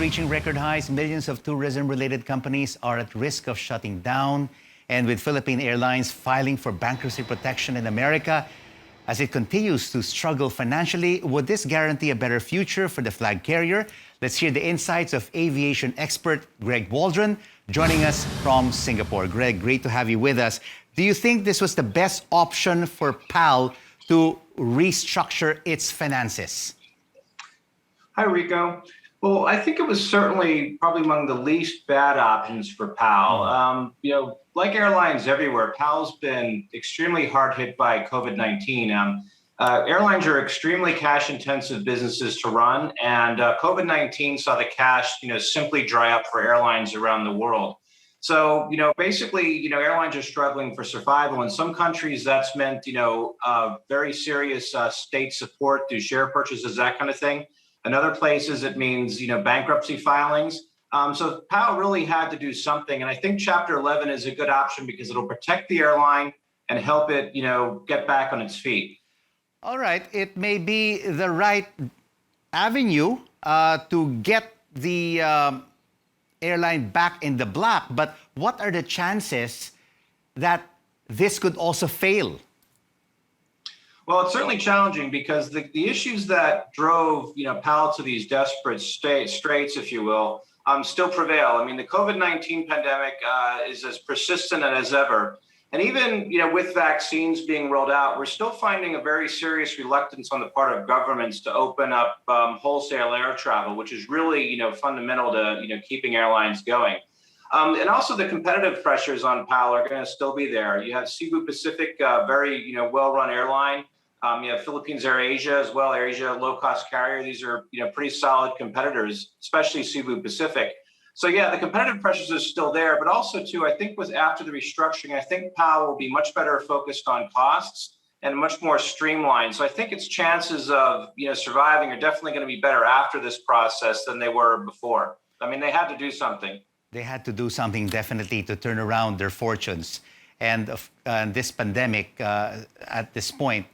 Reaching record highs, millions of tourism-related companies are at risk of shutting down. And with Philippine Airlines filing for bankruptcy protection in America, as it continues to struggle financially, would this guarantee a better future for the flag carrier? Let's hear the insights of aviation expert Greg Waldron, joining us from Singapore. Greg, great to have you with us. Do you think this was the best option for PAL to restructure its finances? Hi, Rico. Well, I think it was certainly probably among the least bad options for PAL. Like airlines everywhere, PAL's been extremely hard hit by COVID-19. Airlines are extremely cash-intensive businesses to run, and COVID-19 saw the cash, simply dry up for airlines around the world. So, basically, airlines are struggling for survival. In some countries, that's meant, very serious state support through share purchases, that kind of thing. In other places, it means, bankruptcy filings. So PAL really had to do something. And I think Chapter 11 is a good option because it'll protect the airline and help it, get back on its feet. All right. It may be the right avenue to get the airline back in the black. But what are the chances that this could also fail? Well, it's certainly challenging because the issues that drove, PAL to these desperate straits, if you will, still prevail. I mean, the COVID-19 pandemic is as persistent as ever. And even, with vaccines being rolled out, we're still finding a very serious reluctance on the part of governments to open up wholesale air travel, which is really, fundamental to, keeping airlines going. And also the competitive pressures on PAL are going to still be there. You have Cebu Pacific, very, well-run airline. You have Philippines AirAsia as well, AirAsia low-cost carrier. These are, pretty solid competitors, especially Cebu Pacific. So yeah, the competitive pressures are still there, but also too, I think after the restructuring, I think PAL will be much better focused on costs and much more streamlined. So I think its chances of, surviving are definitely going to be better after this process than they were before. I mean, they had to do something. They had to do something definitely to turn around their fortunes. And this pandemic, at this point,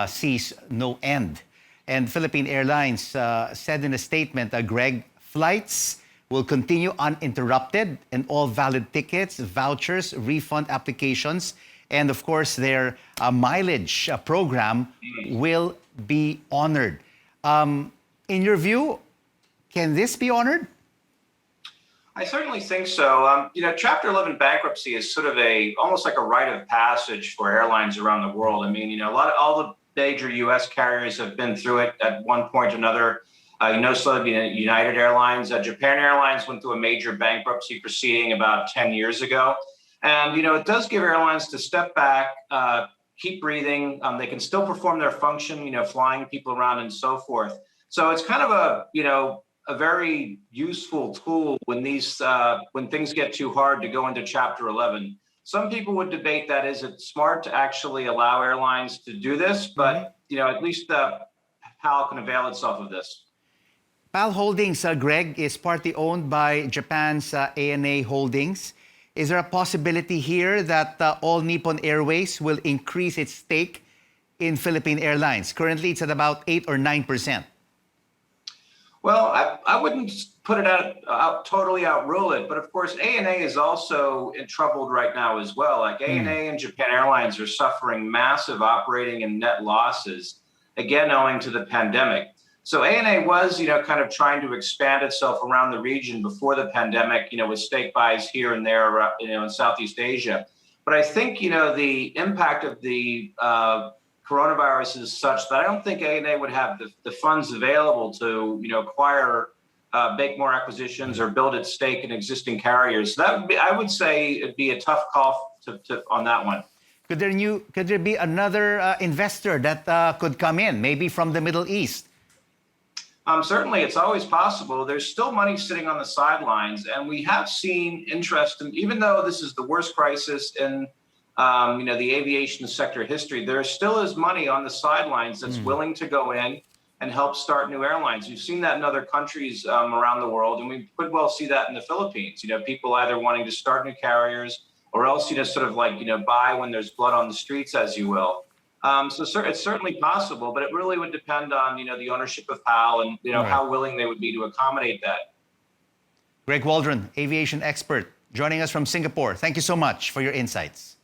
sees no end. And Philippine Airlines said in a statement, Greg, flights will continue uninterrupted and all valid tickets, vouchers, refund applications, and of course their mileage program will be honored. In your view, can this be honored? I certainly think so. Chapter 11 bankruptcy is sort of almost like a rite of passage for airlines around the world. I mean, all the major U.S. carriers have been through it at one point or another. So United Airlines, Japan Airlines went through a major bankruptcy proceeding about 10 years ago. And, it does give airlines to step back, keep breathing. They can still perform their function, flying people around and so forth. So it's kind of a very useful tool when things get too hard to go into Chapter 11. Some people would debate that is it smart to actually allow airlines to do this, but at least PAL can avail itself of this. PAL Holdings, Greg, is partly owned by Japan's ANA Holdings. Is there a possibility here that All Nippon Airways will increase its stake in Philippine Airlines? Currently, it's at about 8 or 9%. Well, I wouldn't put it totally outrule it, but of course, ANA is also troubled right now as well. Like ANA and Japan Airlines are suffering massive operating and net losses, again, owing to the pandemic. So ANA was, kind of trying to expand itself around the region before the pandemic, with stake buys here and there, in Southeast Asia. But I think, the impact of the coronavirus is such that I don't think ANA would have the funds available to, acquire, make more acquisitions or build its stake in existing carriers. So that would be, I would say, it'd be a tough call on that one. Could there be another investor that could come in, maybe from the Middle East? Certainly, it's always possible. There's still money sitting on the sidelines, and we have seen interest in, even though this is the worst crisis in the aviation sector history, there still is money on the sidelines that's willing to go in and help start new airlines. We've seen that in other countries around the world, and we could well see that in the Philippines. People either wanting to start new carriers or else, sort of like, buy when there's blood on the streets, as you will. So it's certainly possible, but it really would depend on, the ownership of PAL and, how willing they would be to accommodate that. Greg Waldron, aviation expert, joining us from Singapore. Thank you so much for your insights.